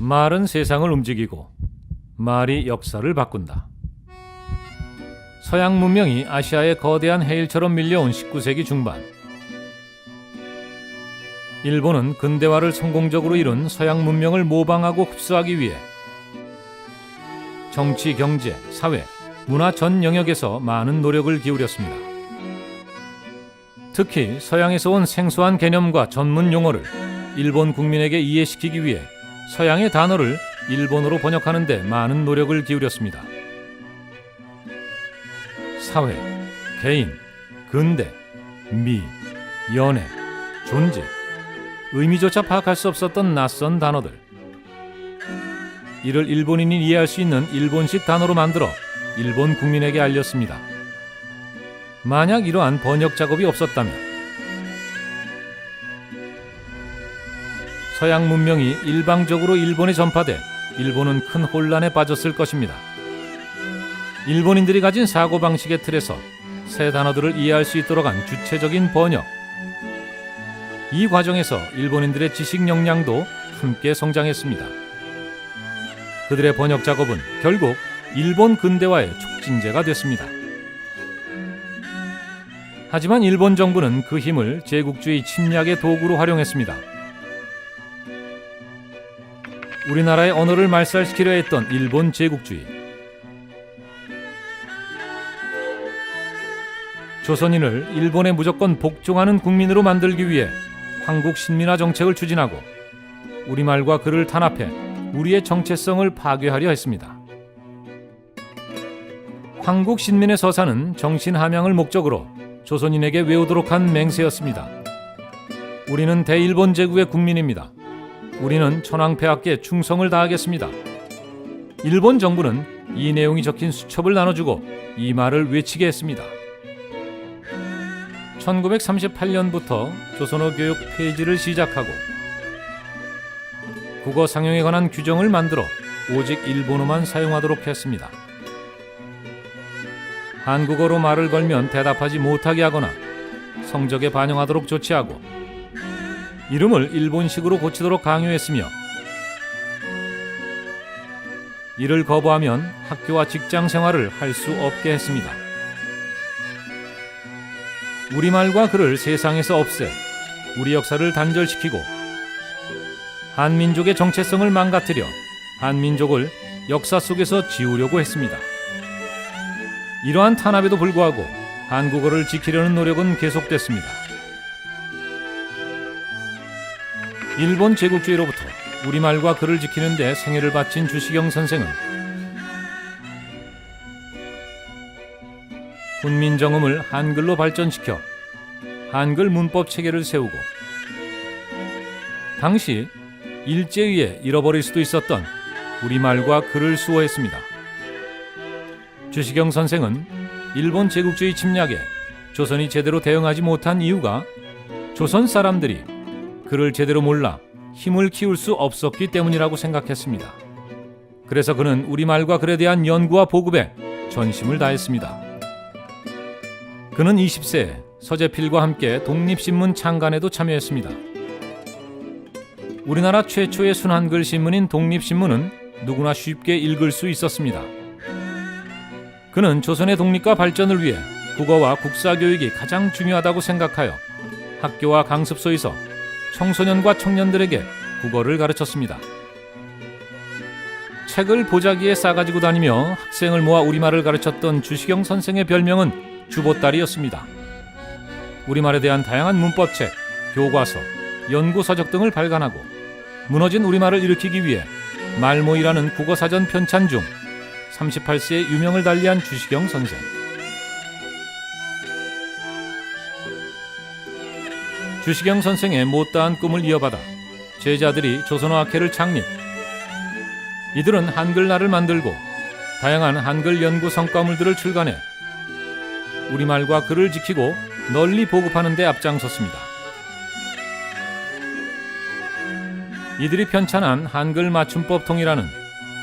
말은 세상을 움직이고 말이 역사를 바꾼다. 서양 문명이 아시아의 거대한 해일처럼 밀려온 19세기 중반, 일본은 근대화를 성공적으로 이룬 서양 문명을 모방하고 흡수하기 위해 정치, 경제, 사회, 문화 전 영역에서 많은 노력을 기울였습니다. 특히 서양에서 온 생소한 개념과 전문 용어를 일본 국민에게 이해시키기 위해 서양의 단어를 일본어로 번역하는 데 많은 노력을 기울였습니다. 사회, 개인, 근대, 미, 연애, 존재, 의미조차 파악할 수 없었던 낯선 단어들, 이를 일본인이 이해할 수 있는 일본식 단어로 만들어 일본 국민에게 알렸습니다. 만약 이러한 번역 작업이 없었다면 서양 문명이 일방적으로 일본에 전파돼 일본은 큰 혼란에 빠졌을 것입니다. 일본인들이 가진 사고방식의 틀에서 새 단어들을 이해할 수 있도록 한 주체적인 번역, 이 과정에서 일본인들의 지식 역량도 함께 성장했습니다. 그들의 번역 작업은 결국 일본 근대화의 촉진제가 됐습니다. 하지만 일본 정부는 그 힘을 제국주의 침략의 도구로 활용했습니다. 우리나라의 언어를 말살시키려 했던 일본 제국주의, 조선인을 일본에 무조건 복종하는 국민으로 만들기 위해 한국 신민화 정책을 추진하고 우리말과 글을 탄압해 우리의 정체성을 파괴하려 했습니다. 한국 신민의 서사는 정신 함양을 목적으로 조선인에게 외우도록 한 맹세였습니다. 우리는 대일본 제국의 국민입니다. 우리는 천황폐하께 충성을 다하겠습니다. 일본 정부는 이 내용이 적힌 수첩을 나눠주고 이 말을 외치게 했습니다. 1938년부터 조선어 교육 폐지를 시작하고 국어 상용에 관한 규정을 만들어 오직 일본어만 사용하도록 했습니다. 한국어로 말을 걸면 대답하지 못하게 하거나 성적에 반영하도록 조치하고 이름을 일본식으로 고치도록 강요했으며 이를 거부하면 학교와 직장 생활을 할 수 없게 했습니다. 우리말과 글을 세상에서 없애 우리 역사를 단절시키고 한민족의 정체성을 망가뜨려 한민족을 역사 속에서 지우려고 했습니다. 이러한 탄압에도 불구하고 한국어를 지키려는 노력은 계속됐습니다. 일본 제국주의로부터 우리말과 글을 지키는 데 생애를 바친 주시경 선생은 훈민정음을 한글로 발전시켜 한글 문법 체계를 세우고 당시 일제위에 잃어버릴 수도 있었던 우리말과 글을 수호했습니다. 주시경 선생은 일본 제국주의 침략에 조선이 제대로 대응하지 못한 이유가 조선 사람들이 글을 제대로 몰라 힘을 키울 수 없었기 때문이라고 생각했습니다. 그래서 그는 우리말과 글에 대한 연구와 보급에 전심을 다했습니다. 그는 20세에 서재필과 함께 독립신문 창간에도 참여했습니다. 우리나라 최초의 순한글 신문인 독립신문은 누구나 쉽게 읽을 수 있었습니다. 그는 조선의 독립과 발전을 위해 국어와 국사교육이 가장 중요하다고 생각하여 학교와 강습소에서 청소년과 청년들에게 국어를 가르쳤습니다. 책을 보자기에 싸가지고 다니며 학생을 모아 우리말을 가르쳤던 주시경 선생의 별명은 주보따리였습니다. 우리말에 대한 다양한 문법책, 교과서, 연구서적 등을 발간하고 무너진 우리말을 일으키기 위해 말모이라는 국어사전 편찬 중 38세의 유명을 달리한 주시경 선생. 주시경 선생의 못다한 꿈을 이어받아 제자들이 조선어학회를 창립. 이들은 한글날을 만들고 다양한 한글 연구 성과물들을 출간해 우리말과 글을 지키고 널리 보급하는 데 앞장섰습니다. 이들이 편찬한 한글 맞춤법 통이라는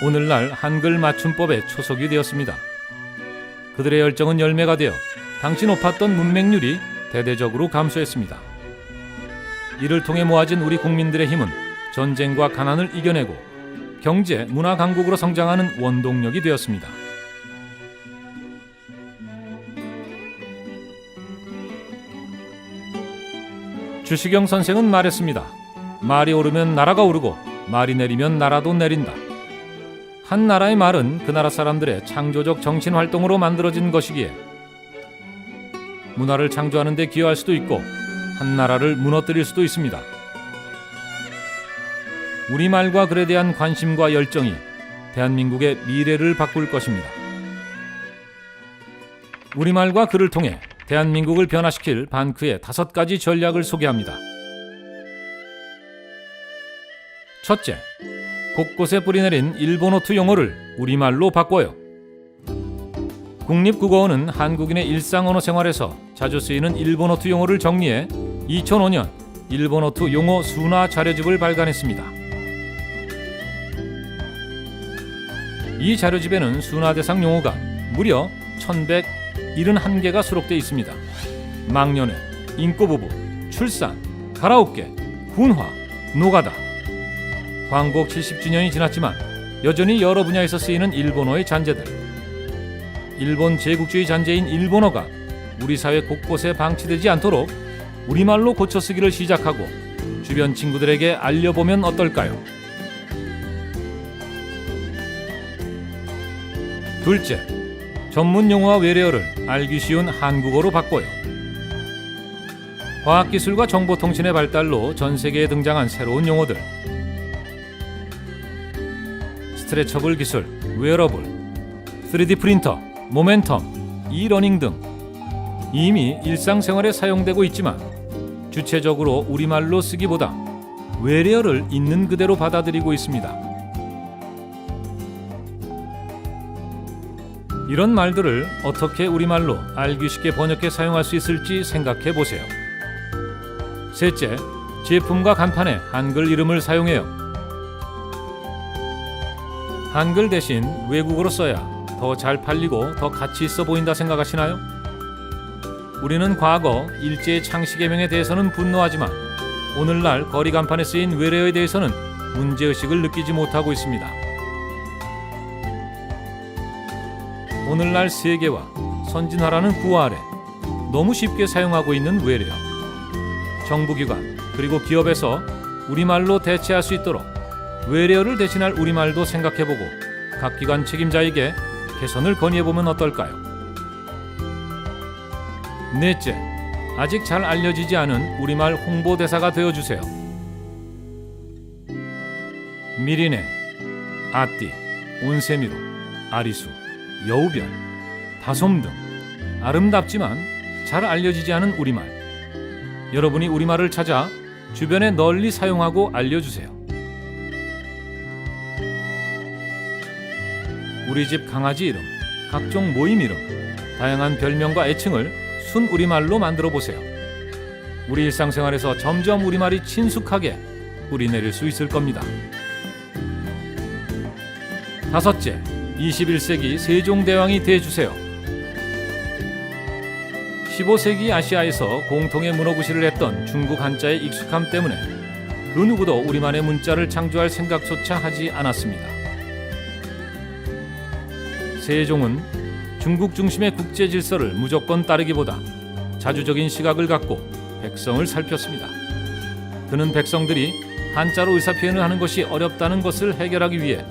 오늘날 한글 맞춤법의 초석이 되었습니다. 그들의 열정은 열매가 되어 당시 높았던 문맹률이 대대적으로 감소했습니다. 이를 통해 모아진 우리 국민들의 힘은 전쟁과 가난을 이겨내고 경제, 문화 강국으로 성장하는 원동력이 되었습니다. 주시경 선생은 말했습니다. 말이 오르면 나라가 오르고 말이 내리면 나라도 내린다. 한 나라의 말은 그 나라 사람들의 창조적 정신활동으로 만들어진 것이기에 문화를 창조하는 데 기여할 수도 있고 한 나라를 무너뜨릴 수도 있습니다. 우리말과 글에 대한 관심과 열정이 대한민국의 미래를 바꿀 것입니다. 우리말과 글을 통해 대한민국을 변화시킬 반크의 5가지 전략을 소개합니다. 첫째, 곳곳에 뿌리내린 일본어투 용어를 우리말로 바꿔요. 국립국어원은 한국인의 일상 언어 생활에서 자주 쓰이는 일본어투 용어를 정리해 2005년 일본어투 용어 순화 자료집을 발간했습니다. 이 자료집에는 순화 대상 용어가 무려 1171개가 수록되어 있습니다. 망년회, 인꼬부부, 출산, 가라오케, 군화, 노가다. 광복 70주년이 지났지만 여전히 여러 분야에서 쓰이는 일본어의 잔재들. 일본 제국주의 잔재인 일본어가 우리 사회 곳곳에 방치되지 않도록 우리말로 고쳐 쓰기를 시작하고 주변 친구들에게 알려보면 어떨까요? 둘째, 전문 용어와 외래어를 알기 쉬운 한국어로 바꿔요. 과학기술과 정보통신의 발달로 전 세계에 등장한 새로운 용어들, 스트레처블 기술, 웨어러블, 3D 프린터, 모멘텀, 이러닝 등 이미 일상생활에 사용되고 있지만 주체적으로 우리말로 쓰기보다 외래어를 있는 그대로 받아들이고 있습니다. 이런 말들을 어떻게 우리말로 알기 쉽게 번역해 사용할 수 있을지 생각해 보세요. 셋째, 제품과 간판에 한글 이름을 사용해요. 한글 대신 외국어로 써야 더 잘 팔리고 더 가치 있어 보인다 생각하시나요? 우리는 과거 일제의 창시개명에 대해서는 분노하지만 오늘날 거리 간판에 쓰인 외래어에 대해서는 문제의식을 느끼지 못하고 있습니다. 오늘날 세계와 선진화라는 구호 아래 너무 쉽게 사용하고 있는 외래어. 정부기관 그리고 기업에서 우리말로 대체할 수 있도록 외래어를 대신할 우리말도 생각해보고 각 기관 책임자에게 개선을 건의해보면 어떨까요? 넷째, 아직 잘 알려지지 않은 우리말 홍보대사가 되어주세요. 미리네, 아띠, 온세미로, 아리수, 여우변, 다솜 등 아름답지만 잘 알려지지 않은 우리말. 여러분이 우리말을 찾아 주변에 널리 사용하고 알려주세요. 우리 집 강아지 이름, 각종 모임 이름, 다양한 별명과 애칭을 순 우리말로 만들어 보세요. 우리 일상생활에서 점점 우리말이 친숙하게 뿌리내릴 수 있을 겁니다. 다섯째, 21세기 세종대왕이 돼주세요. 15세기 아시아에서 공통의 문어구시를 했던 중국 한자의 익숙함 때문에 그 누구도 우리만의 문자를 창조할 생각조차 하지 않았습니다. 세종은 중국 중심의 국제 질서를 무조건 따르기보다 자주적인 시각을 갖고 백성을 살폈습니다. 그는 백성들이 한자로 의사표현을 하는 것이 어렵다는 것을 해결하기 위해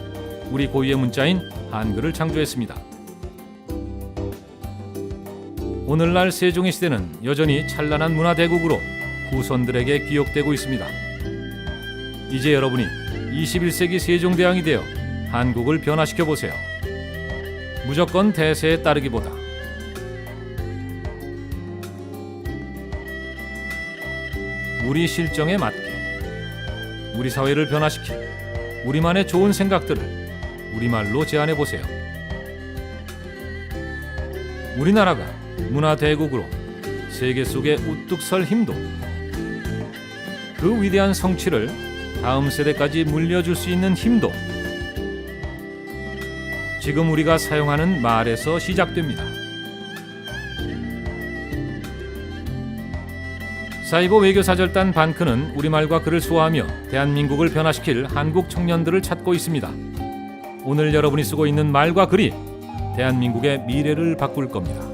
우리 고유의 문자인 한글을 창조했습니다. 오늘날 세종의 시대는 여전히 찬란한 문화대국으로 후손들에게 기억되고 있습니다. 이제 여러분이 21세기 세종대왕이 되어 한국을 변화시켜보세요. 무조건 대세에 따르기보다 우리 실정에 맞게 우리 사회를 변화시킬 우리만의 좋은 생각들을 우리말로 제안해보세요. 우리나라가 문화대국으로 세계 속에 우뚝 설 힘도 그 위대한 성취를 다음 세대까지 물려줄 수 있는 힘도 지금 우리가 사용하는 말에서 시작됩니다. 사이버 외교사절단 반크는 우리말과 글을 수호하며 대한민국을 변화시킬 한국 청년들을 찾고 있습니다. 오늘 여러분이 쓰고 있는 말과 글이 대한민국의 미래를 바꿀 겁니다.